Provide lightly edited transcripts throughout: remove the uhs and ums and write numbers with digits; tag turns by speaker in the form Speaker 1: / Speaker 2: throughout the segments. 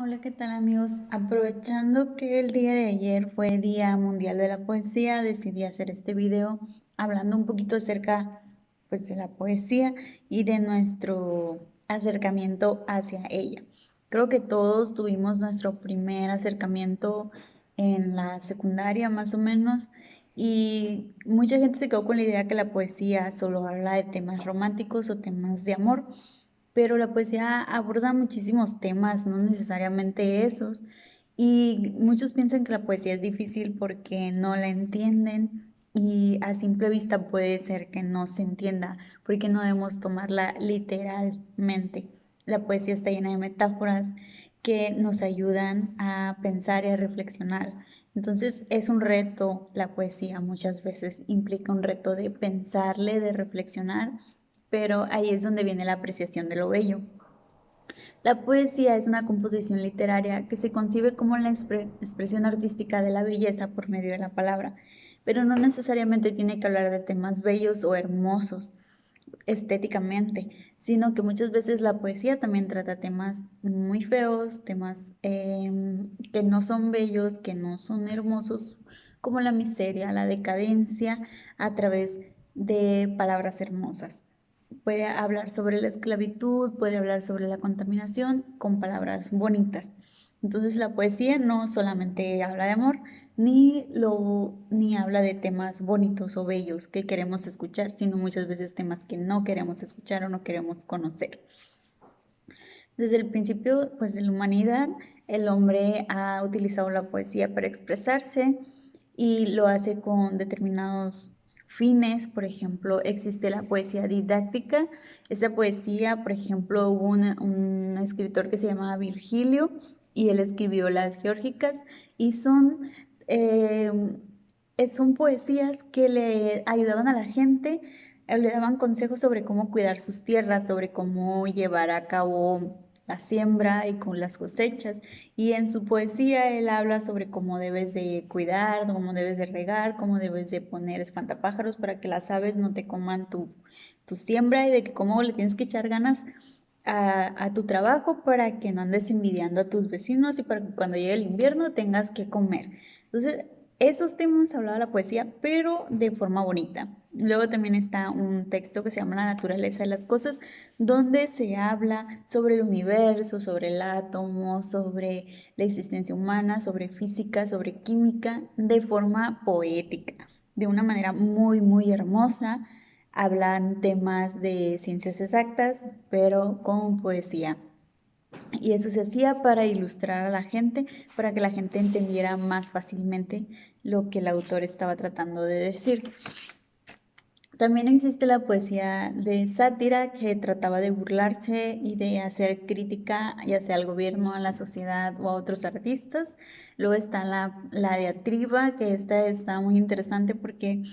Speaker 1: Hola, ¿qué tal amigos? Aprovechando que el día de ayer fue Día Mundial de la Poesía, decidí hacer este video hablando un poquito acerca pues, de la poesía y de nuestro acercamiento hacia ella. Creo que todos tuvimos nuestro primer acercamiento en la secundaria más o menos y mucha gente se quedó con la idea que la poesía solo habla de temas románticos o temas de amor, pero la poesía aborda muchísimos temas, no necesariamente esos, y muchos piensan que la poesía es difícil porque no la entienden y a simple vista puede ser que no se entienda, porque no debemos tomarla literalmente. La poesía está llena de metáforas que nos ayudan a pensar y a reflexionar. Entonces es un reto, la poesía muchas veces implica un reto de pensarle, de reflexionar, pero ahí es donde viene la apreciación de lo bello. La poesía es una composición literaria que se concibe como la expresión artística de la belleza por medio de la palabra, pero no necesariamente tiene que hablar de temas bellos o hermosos estéticamente, sino que muchas veces la poesía también trata temas muy feos, temas que no son bellos, que no son hermosos, como la miseria, la decadencia, a través de palabras hermosas. Puede hablar sobre la esclavitud, puede hablar sobre la contaminación con palabras bonitas. Entonces la poesía no solamente habla de amor, ni habla de temas bonitos o bellos que queremos escuchar, sino muchas veces temas que no queremos escuchar o no queremos conocer. Desde el principio, pues, de la humanidad, el hombre ha utilizado la poesía para expresarse y lo hace con determinados fines. Por ejemplo, existe la poesía didáctica. Esa poesía, por ejemplo, hubo un escritor que se llamaba Virgilio y él escribió las Geórgicas y eh, son poesías que le ayudaban a la gente, le daban consejos sobre cómo cuidar sus tierras, sobre cómo llevar a cabo la siembra y con las cosechas. Y en su poesía él habla sobre cómo debes de cuidar, cómo debes de regar, cómo debes de poner espantapájaros para que las aves no te coman tu siembra, y de que cómo le tienes que echar ganas a tu trabajo para que no andes envidiando a tus vecinos y para que cuando llegue el invierno tengas que comer. Entonces, esos temas hablaba la poesía, pero de forma bonita. Luego también está un texto que se llama La naturaleza de las cosas, donde se habla sobre el universo, sobre el átomo, sobre la existencia humana, sobre física, sobre química, de forma poética, de una manera muy, muy hermosa. Hablan temas de ciencias exactas, pero con poesía. Y eso se hacía para ilustrar a la gente, para que la gente entendiera más fácilmente lo que el autor estaba tratando de decir. También existe la poesía de sátira, que trataba de burlarse y de hacer crítica ya sea al gobierno, a la sociedad o a otros artistas. Luego está la diatriba, que esta está muy interesante porque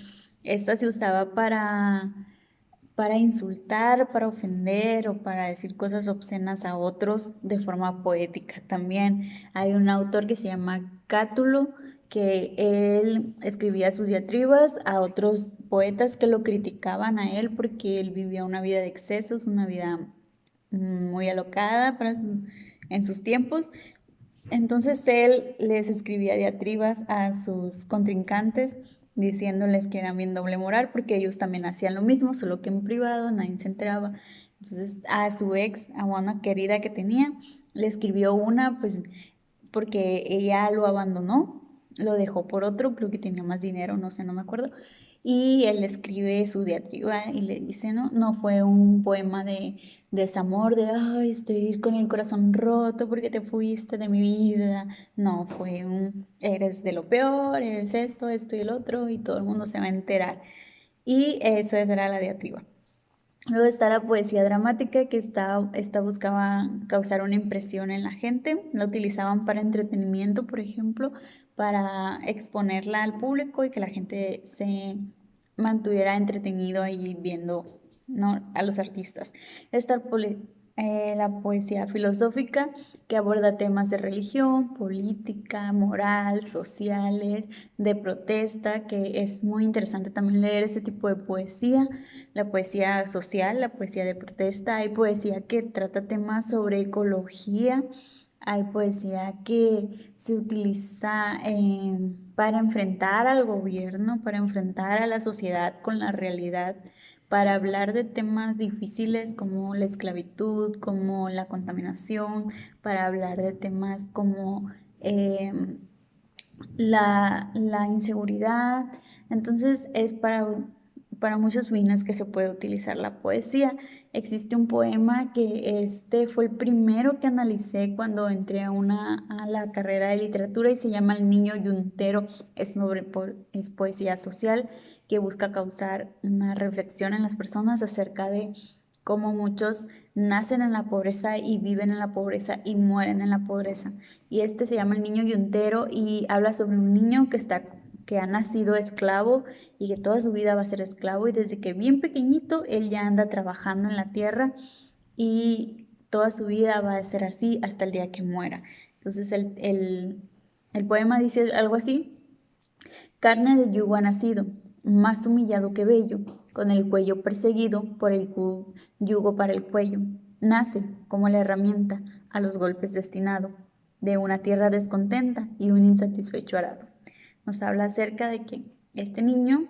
Speaker 1: esta se usaba para insultar, para ofender o para decir cosas obscenas a otros de forma poética. También hay un autor que se llama Cátulo, que él escribía sus diatribas a otros poetas que lo criticaban a él porque él vivía una vida de excesos, una vida muy alocada en sus tiempos. Entonces él les escribía diatribas a sus contrincantes diciéndoles que eran bien doble moral porque ellos también hacían lo mismo, solo que en privado nadie se enteraba. Entonces a su ex, a una querida que tenía, le escribió una, pues porque ella lo abandonó, lo dejó por otro, creo que tenía más dinero, no sé, no me acuerdo. Y él escribe su diatriba y le dice, ¿no? No fue un poema de desamor, de, ay, estoy con el corazón roto porque te fuiste de mi vida. No, fue eres de lo peor, eres esto, esto y el otro, y todo el mundo se va a enterar. Y esa era la diatriba. Luego está la poesía dramática, que esta buscaba causar una impresión en la gente. La utilizaban para entretenimiento, por ejemplo, para exponerla al público y que la gente se mantuviera entretenido ahí viendo, ¿no?, a los artistas. Está la poesía filosófica, que aborda temas de religión, política, moral, sociales, de protesta, que es muy interesante también leer ese tipo de poesía. La poesía social, la poesía de protesta. Hay poesía que trata temas sobre ecología, Hay poesía que se utiliza para enfrentar al gobierno, para enfrentar a la sociedad con la realidad, para hablar de temas difíciles como la esclavitud, como la contaminación, para hablar de temas como la inseguridad. Entonces es para muchos fines que se puede utilizar la poesía. Existe un poema que este fue el primero que analicé cuando entré a la carrera de literatura y se llama El niño yuntero. Es poesía social que busca causar una reflexión en las personas acerca de cómo muchos nacen en la pobreza y viven en la pobreza y mueren en la pobreza. Y este se llama El niño yuntero y habla sobre un niño que ha nacido esclavo y que toda su vida va a ser esclavo y desde que bien pequeñito él ya anda trabajando en la tierra y toda su vida va a ser así hasta el día que muera. Entonces el poema dice algo así: carne de yugo ha nacido, más humillado que bello, con el cuello perseguido por el yugo para el cuello. Nace, como la herramienta, a los golpes destinado, de una tierra descontenta y un insatisfecho arado. Nos habla acerca de que este niño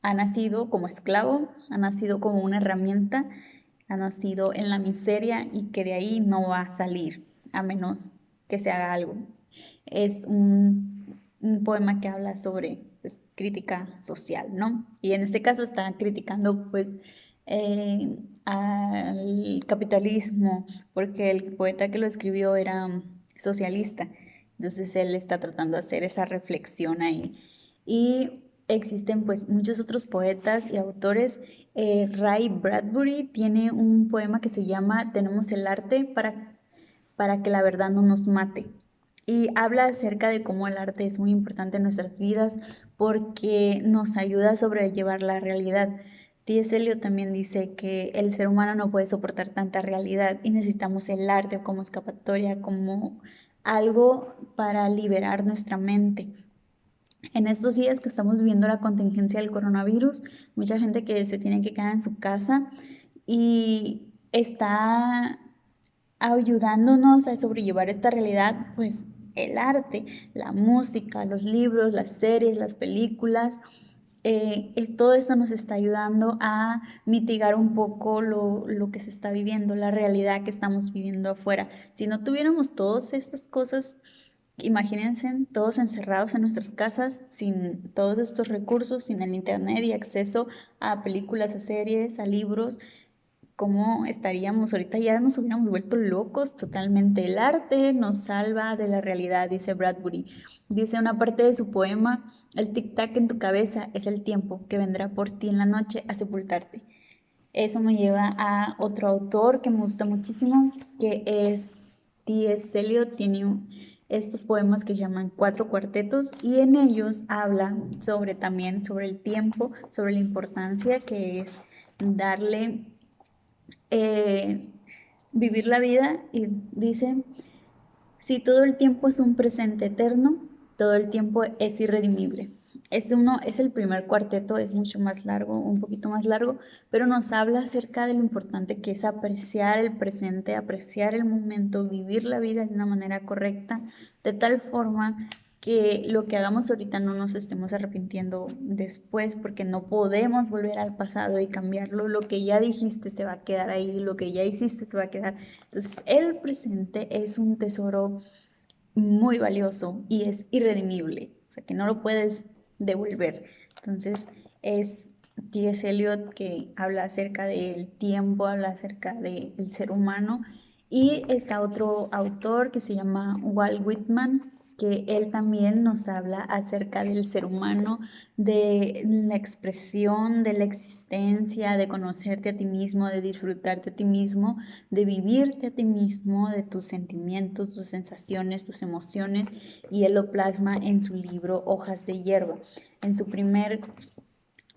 Speaker 1: ha nacido como esclavo, ha nacido como una herramienta, ha nacido en la miseria y que de ahí no va a salir, a menos que se haga algo. Es un poema que habla sobre pues, crítica social, ¿no? Y en este caso está criticando pues al capitalismo, porque el poeta que lo escribió era socialista, entonces él está tratando de hacer esa reflexión ahí. Y existen pues muchos otros poetas y autores. Ray Bradbury tiene un poema que se llama Tenemos el arte para que la verdad no nos mate. Y habla acerca de cómo el arte es muy importante en nuestras vidas porque nos ayuda a sobrellevar la realidad. T.S. Eliot también dice que el ser humano no puede soportar tanta realidad y necesitamos el arte como escapatoria, como algo para liberar nuestra mente. En estos días que estamos viviendo la contingencia del coronavirus, mucha gente que se tiene que quedar en su casa y está ayudándonos a sobrellevar esta realidad, pues el arte, la música, los libros, las series, las películas, todo esto nos está ayudando a mitigar un poco lo que se está viviendo, la realidad que estamos viviendo afuera. Si no tuviéramos todas estas cosas, imagínense todos encerrados en nuestras casas, sin todos estos recursos, sin el internet y acceso a películas, a series, a libros, ¿cómo estaríamos ahorita? Ya nos hubiéramos vuelto locos totalmente. El arte nos salva de la realidad, dice Bradbury. Dice una parte de su poema: el tic-tac en tu cabeza es el tiempo que vendrá por ti en la noche a sepultarte. Eso me lleva a otro autor que me gusta muchísimo, que es T.S. Eliot. Tiene estos poemas que se llaman Cuatro Cuartetos y en ellos habla también sobre el tiempo, sobre la importancia que es darle vivir la vida, y dice: si todo el tiempo es un presente eterno, todo el tiempo es irredimible. Es el primer cuarteto, es mucho más largo, un poquito más largo, pero nos habla acerca de lo importante que es apreciar el presente, apreciar el momento, vivir la vida de una manera correcta, de tal forma que lo que hagamos ahorita no nos estemos arrepintiendo después, porque no podemos volver al pasado y cambiarlo. Lo que ya dijiste se va a quedar ahí, lo que ya hiciste se va a quedar. Entonces, el presente es un tesoro muy valioso y es irredimible, o sea que no lo puedes devolver. Entonces, es T.S. Eliot que habla acerca del tiempo, habla acerca del ser humano. Y está otro autor que se llama Walt Whitman, que él también nos habla acerca del ser humano, de la expresión, de la existencia, de conocerte a ti mismo, de disfrutarte a ti mismo, de vivirte a ti mismo, de tus sentimientos, tus sensaciones, tus emociones, y él lo plasma en su libro Hojas de hierba. En su primer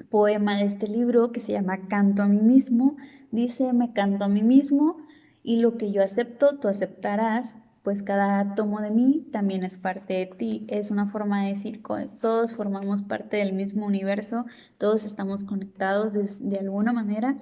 Speaker 1: poema de este libro, que se llama Canto a mí mismo, dice: me canto a mí mismo y lo que yo acepto, tú aceptarás, pues cada átomo de mí también es parte de ti. Es una forma de decir que todos formamos parte del mismo universo, todos estamos conectados de alguna manera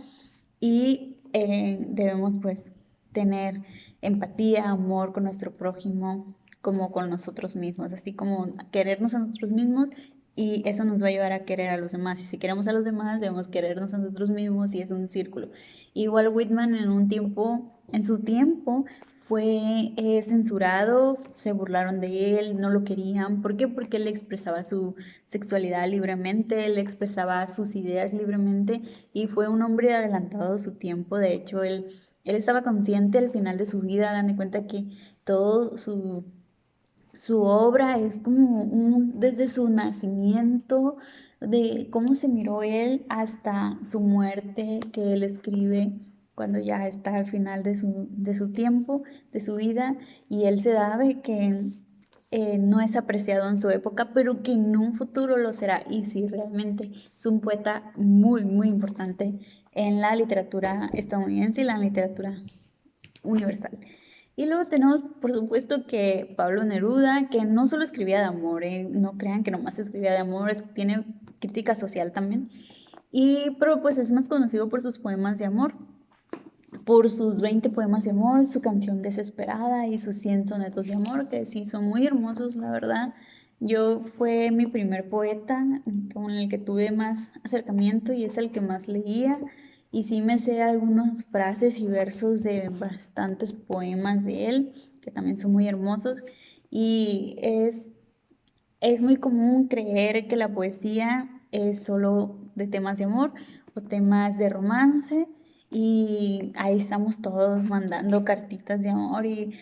Speaker 1: y debemos pues tener empatía, amor con nuestro prójimo, como con nosotros mismos, así como querernos a nosotros mismos, y eso nos va a llevar a querer a los demás. Y si queremos a los demás, debemos querernos a nosotros mismos, y es un círculo. Igual Whitman en su tiempo, fue censurado, se burlaron de él, no lo querían. ¿Por qué? Porque él expresaba su sexualidad libremente, él expresaba sus ideas libremente, y fue un hombre adelantado a su tiempo. De hecho, él estaba consciente al final de su vida. Hagan de cuenta que todo su obra es como desde su nacimiento, de cómo se miró él hasta su muerte, que él escribe cuando ya está al final de su tiempo, de su vida, y él se sabe que no es apreciado en su época, pero que en un futuro lo será. Y sí, realmente es un poeta muy, muy importante en la literatura estadounidense y la literatura universal. Y luego tenemos, por supuesto, que Pablo Neruda, que no solo escribía de amor, no crean que nomás escribía de amor, tiene crítica social también. Pero pues es más conocido por sus poemas de amor, por sus 20 poemas de amor, su canción Desesperada y sus 100 sonetos de amor, que sí son muy hermosos, la verdad. Fue mi primer poeta con el que tuve más acercamiento, y es el que más leía. Y sí me sé algunas frases y versos de bastantes poemas de él, que también son muy hermosos. Y es muy común creer que la poesía es solo de temas de amor o temas de romance, y ahí estamos todos mandando cartitas de amor, y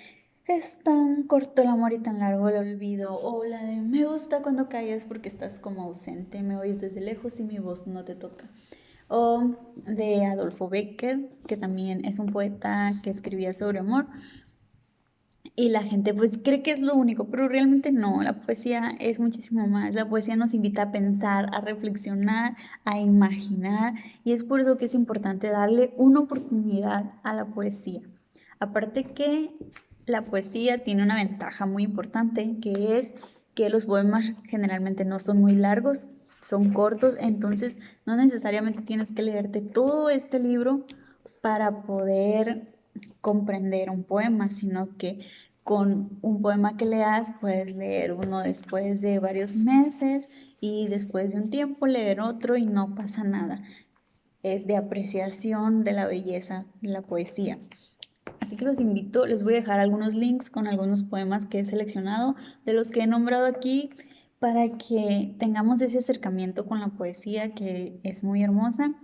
Speaker 1: es tan corto el amor y tan largo el olvido, o la de me gusta cuando callas porque estás como ausente, me oyes desde lejos y mi voz no te toca. O de Adolfo Becker, que también es un poeta que escribía sobre amor. Y la gente pues cree que es lo único, pero realmente no, la poesía es muchísimo más. La poesía nos invita a pensar, a reflexionar, a imaginar, y es por eso que es importante darle una oportunidad a la poesía. Aparte que la poesía tiene una ventaja muy importante, que es que los poemas generalmente no son muy largos, son cortos, entonces no necesariamente tienes que leerte todo este libro para poder comprender un poema, sino que con un poema que leas puedes leer uno después de varios meses, y después de un tiempo leer otro, y no pasa nada. Es de apreciación de la belleza de la poesía. Así que los invito, les voy a dejar algunos links con algunos poemas que he seleccionado de los que he nombrado aquí, para que tengamos ese acercamiento con la poesía, que es muy hermosa.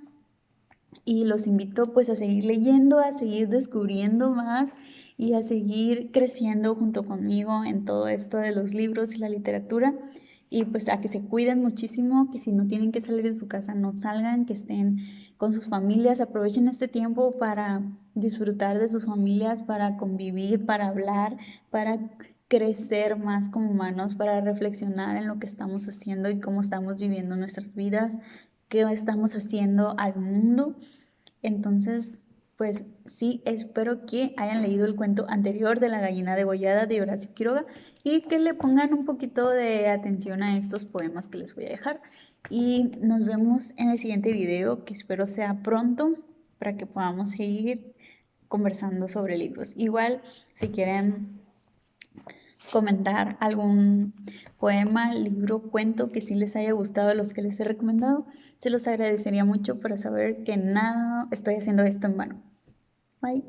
Speaker 1: Y los invito pues a seguir leyendo, a seguir descubriendo más, y a seguir creciendo junto conmigo en todo esto de los libros y la literatura. Y pues a que se cuiden muchísimo, que si no tienen que salir de su casa, no salgan, que estén con sus familias, aprovechen este tiempo para disfrutar de sus familias, para convivir, para hablar, para crecer más como humanos, para reflexionar en lo que estamos haciendo y cómo estamos viviendo nuestras vidas, qué estamos haciendo al mundo. Entonces, pues sí, espero que hayan leído el cuento anterior de la gallina degollada de Horacio Quiroga, y que le pongan un poquito de atención a estos poemas que les voy a dejar. Y nos vemos en el siguiente video, que espero sea pronto, para que podamos seguir conversando sobre libros. Igual, si quieren comentar algún poema, libro, cuento que sí les haya gustado de los que les he recomendado, se los agradecería mucho, para saber que nada estoy haciendo esto en vano. Bye.